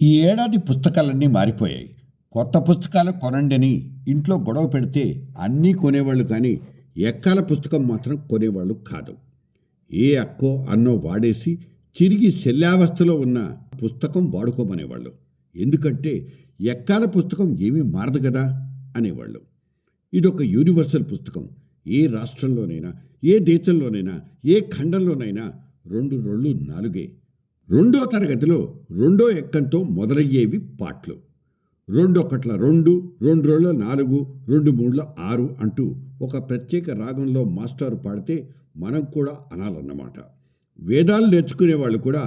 ఈ ఏడాది పుస్తకాలన్నీ మారిపోయాయి. కొత్త పుస్తకాలు కొనండని ఇంట్లో గొడవ పెడితే అన్నీ కొనేవాళ్ళు కానీ ఎక్కాల పుస్తకం మాత్రం కొనేవాళ్ళు కాదు. ఏ అక్కో అన్నో వాడేసి చిరిగి శల్యావస్థలో ఉన్న పుస్తకం వాడుకోమనేవాళ్ళు. ఎందుకంటే ఎక్కాల పుస్తకం ఏమీ మారదు కదా అనేవాళ్ళు. ఇదొక యూనివర్సల్ పుస్తకం. ఏ రాష్ట్రంలోనైనా, ఏ దేశంలోనైనా, ఏ ఖండంలోనైనా రెండు రోళ్ళు నాలుగే. రెండో తరగతిలో రెండో ఎక్కంతో మొదలయ్యేవి పాటలు. రెండొకట్ల రెండు, రెండు రోళ్ళ నాలుగు, రెండు మూడుల ఆరు అంటూ ఒక ప్రత్యేక రాగంలో మాస్టారు పాడితే మనం కూడా అనాలన్నమాట. వేదాలు నేర్చుకునే వాళ్ళు కూడా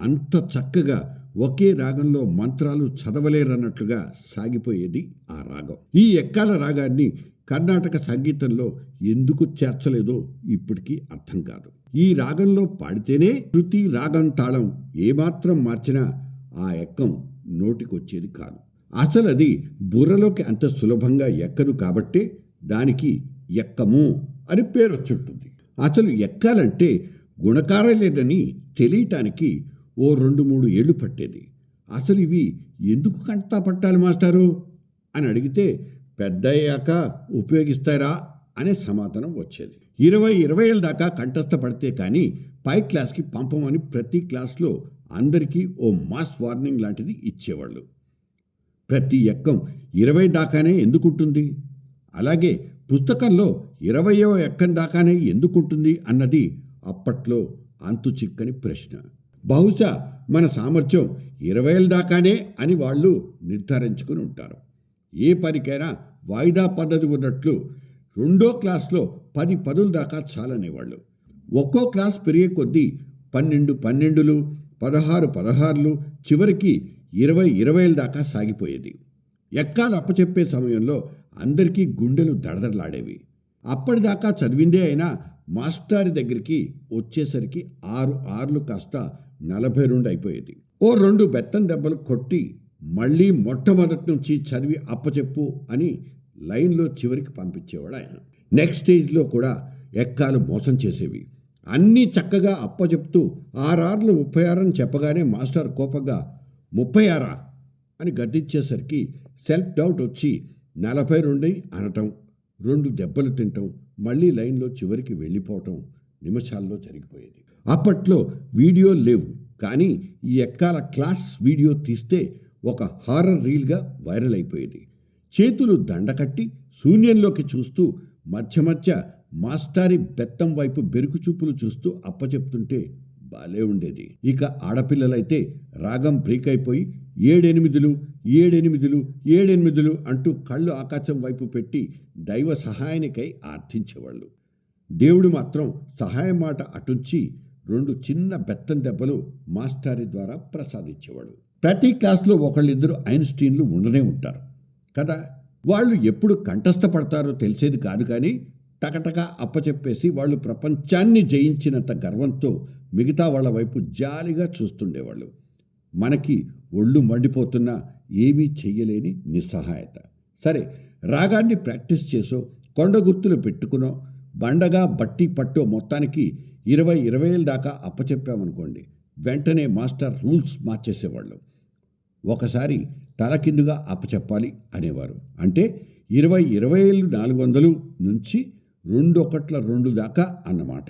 అంత చక్కగా ఒకే రాగంలో మంత్రాలు చదవలేరన్నట్లుగా సాగిపోయేది ఆ రాగం. ఈ ఎక్కాల రాగాన్ని కర్ణాటక సంగీతంలో ఎందుకు చేర్చలేదో ఇప్పటికీ అర్థం కాదు. ఈ రాగంలో పాడితేనే శృతి, రాగం, తాళం ఏమాత్రం మార్చినా ఆ ఎక్కం నోటికొచ్చేది కాదు. అసలు అది బుర్రలోకి అంత సులభంగా ఎక్కదు కాబట్టే దానికి ఎక్కము అని పేరు వచ్చుంటుంది. అసలు ఎక్కాలంటే గుణకారం లేదని తెలియటానికి ఓ 2-3 ఏళ్ళు పట్టేది. అసలు ఇవి ఎందుకు కంటతా పట్టాలి మాస్టారు అని అడిగితే పెద్దయ్యాక ఉపయోగిస్తారా అనే సమాధానం వచ్చేది. 20 ఏళ్ళ దాకా కంఠస్థ పడితే కానీ పై క్లాస్కి పంపమని ప్రతి క్లాస్లో అందరికీ ఓ మాస్ వార్నింగ్ లాంటిది ఇచ్చేవాళ్ళు. ప్రతి ఎక్కం 20 దాకానే ఎందుకుంటుంది, అలాగే పుస్తకంలో 20వ ఎక్కం దాకానే ఎందుకుంటుంది అన్నది అప్పట్లో అంతు చిక్కని ప్రశ్న. బహుశా మన సామర్థ్యం 20 దాకానే అని వాళ్ళు నిర్ధారించుకుని ఉంటారు. ఏ పనికైనా వాయిదా పద్ధతి ఉన్నట్లు రెండో క్లాస్లో 10 పదుల దాకా చాలనేవాళ్ళు. ఒక్కో క్లాస్ పెరిగే కొద్దీ 12 12లు, 16 16లు, చివరికి 20 దాకా సాగిపోయేది. ఎక్కాలు అప్పచెప్పే సమయంలో అందరికీ గుండెలు దడదడలాడేవి. అప్పటిదాకా చదివిందే అయినా మాస్టారి దగ్గరికి వచ్చేసరికి 6 6లు కాస్త 42 అయిపోయేది. ఓ 2 బెత్తం దెబ్బలు కొట్టి మళ్ళీ మొట్టమొదటి నుంచి చదివి అప్పచెప్పు అని లైన్లో చివరికి పంపించేవాడు ఆయన. నెక్స్ట్ స్టేజ్లో కూడా ఎక్కాలు మోసం చేసేవి. అన్నీ చక్కగా అప్పచెప్తూ 6 6లు 36 అని చెప్పగానే మాస్టర్ కోపంగా 36 అని గద్దించేసరికి సెల్ఫ్ డౌట్ వచ్చి 42 అనటం, 2 దెబ్బలు తినటం, మళ్ళీ లైన్లో చివరికి వెళ్ళిపోవటం నిమిషాల్లో జరిగిపోయేది. అప్పట్లో వీడియోలు లేవు, కానీ ఈ ఎక్కాల క్లాస్ వీడియో తీస్తే ఒక హారర్ రీల్గా వైరల్ అయిపోయేది. చేతులు దండకట్టి శూన్యంలోకి చూస్తూ మధ్య మధ్య మాస్టారి బెత్తం వైపు బెరుకు చూపులు చూస్తూ అప్పచెప్తుంటే బాలే ఉండేది. ఇక ఆడపిల్లలైతే రాగం బ్రేక్ అయిపోయి 7 8 7 8 అంటూ కళ్ళు ఆకాశం వైపు పెట్టి దైవ సహాయానికై ఆర్థించేవాళ్ళు. దేవుడు మాత్రం సహాయం మాట అటుంచి 2 చిన్న బెత్తం దెబ్బలు మాస్టారి ద్వారా ప్రసాదించేవాడు. ప్రతి క్లాస్లో ఒకళ్ళిద్దరు ఐన్స్టీన్లు ఉండనే ఉంటారు కదా. వాళ్ళు ఎప్పుడు కంఠస్థపడతారో తెలిసేది కాదు, కానీ టకటక అప్పచెప్పేసి వాళ్ళు ప్రపంచాన్ని జయించినంత గర్వంతో మిగతా వాళ్ళ వైపు జాలిగా చూస్తుండేవాళ్ళు. మనకి ఒళ్ళు మండిపోతున్నా ఏమీ చెయ్యలేని నిస్సహాయత. సరే, రాగాన్ని ప్రాక్టీస్ చేసో, కొండ గుర్తులు పెట్టుకునో, బండగా బట్టి పట్టో మొత్తానికి 20 ఏళ్ళ దాకా అప్పచెప్పామనుకోండి, వెంటనే మాస్టర్ రూల్స్ మార్చేసేవాళ్ళు. ఒకసారి తలకిందుగా అప్పచెప్పాలి అనేవారు. అంటే 20 ఏళ్ళు 400 నుంచి 2 దాకా అన్నమాట.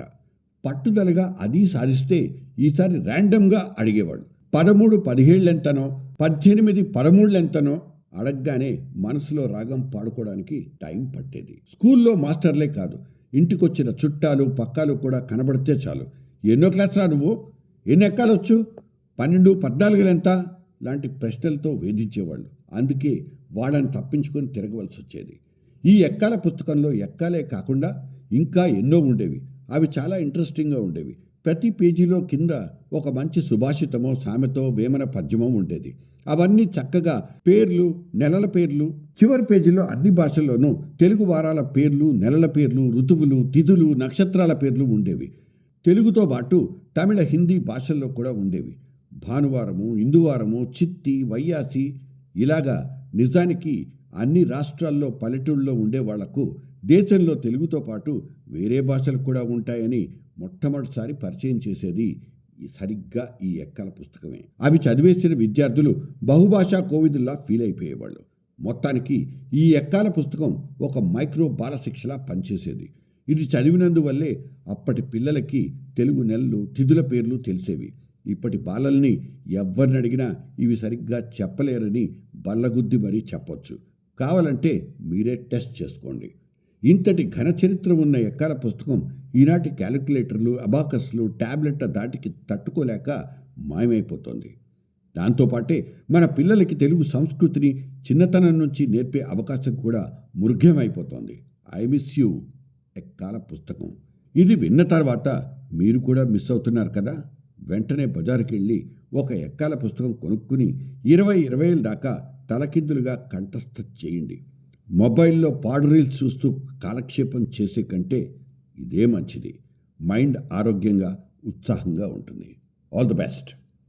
పట్టుదలగా అది సాధిస్తే ఈసారి ర్యాండమ్గా అడిగేవాడు. 13 17 ఎంతనో, 18 13 ఎంతనో అడగగానే మనసులో రాగం పాడుకోవడానికి టైం పట్టేది. స్కూల్లో మాస్టర్లే కాదు, ఇంటికొచ్చిన చుట్టాలు పక్కాలు కూడా కనబడితే చాలు, ఎన్నో క్లాస్ రా నువ్వు, ఎన్ని ఎక్కాలొచ్చు, 12 14 ఎంత లాంటి ప్రశ్నలతో వేధించేవాళ్ళు. అందుకే వాళ్ళని తప్పించుకొని తిరగవలసి వచ్చేది. ఈ ఎక్కాల పుస్తకంలో ఎక్కాలే కాకుండా ఇంకా ఎన్నో ఉండేవి. అవి చాలా ఇంట్రెస్టింగ్గా ఉండేవి. ప్రతి పేజీలో కింద ఒక మంచి సుభాషితమో, సామెతో, వేమన పద్యమో ఉండేది. అవన్నీ చక్కగా పేర్లు, నెలల పేర్లు, చివరి పేజీలో అన్ని భాషల్లోనూ తెలుగు వారాల పేర్లు, నెలల పేర్లు, ఋతువులు, తిథులు, నక్షత్రాల పేర్లు ఉండేవి. తెలుగుతో పాటు తమిళ, హిందీ భాషల్లో కూడా ఉండేవి. భానువారము, ఇందువారము, చిత్తి, వైయాసి ఇలాగా. నిజానికి అన్ని రాష్ట్రాల్లో పల్లెటూళ్ళలో ఉండే వాళ్లకు దేశంలో తెలుగుతో పాటు వేరే భాషలు కూడా ఉంటాయని మొట్టమొదటిసారి పరిచయం చేసేది సరిగ్గా ఈ ఎక్కాల పుస్తకమే. అవి చదివేసిన విద్యార్థులు బహుభాషా కోవిదుల్లా ఫీల్ అయిపోయేవాళ్ళు. మొత్తానికి ఈ ఎక్కాల పుస్తకం ఒక మైక్రో బాలశిక్షలా పనిచేసేది. ఇది చదివినందువల్లే అప్పటి పిల్లలకి తెలుగు నెలలు, తిథుల పేర్లు తెలిసేవి. ఇప్పటి బాలల్ని ఎవరిని అడిగినా ఇవి సరిగ్గా చెప్పలేరని బల్లగుద్ది మరీ చెప్పొచ్చు. కావాలంటే మీరే టెస్ట్ చేసుకోండి. ఇంతటి ఘన చరిత్ర ఉన్న ఎక్కాల పుస్తకం ఈనాటి క్యాలిక్యులేటర్లు, అబాకస్లు, ట్యాబ్లెట్ల దాటికి తట్టుకోలేక మాయమైపోతోంది. దాంతోపాటే మన పిల్లలకి తెలుగు సంస్కృతిని చిన్నతనం నుంచి నేర్పే అవకాశం కూడా మృగ్యమైపోతోంది. ఐ మిస్ యూ ఎక్కాల పుస్తకం. ఇది విన్న తర్వాత మీరు కూడా మిస్ అవుతున్నారు కదా. వెంటనే బజారుకి వెళ్ళి ఒక ఎక్కాల పుస్తకం కొనుక్కుని 20,000 దాకా తలకిందులుగా కంఠస్థ చేయండి. మొబైల్లో పాడు రీల్స్ చూస్తూ కాలక్షేపం చేసే కంటే ఇదే మంచిది. మైండ్ ఆరోగ్యంగా, ఉత్సాహంగా ఉంటుంది. All the best.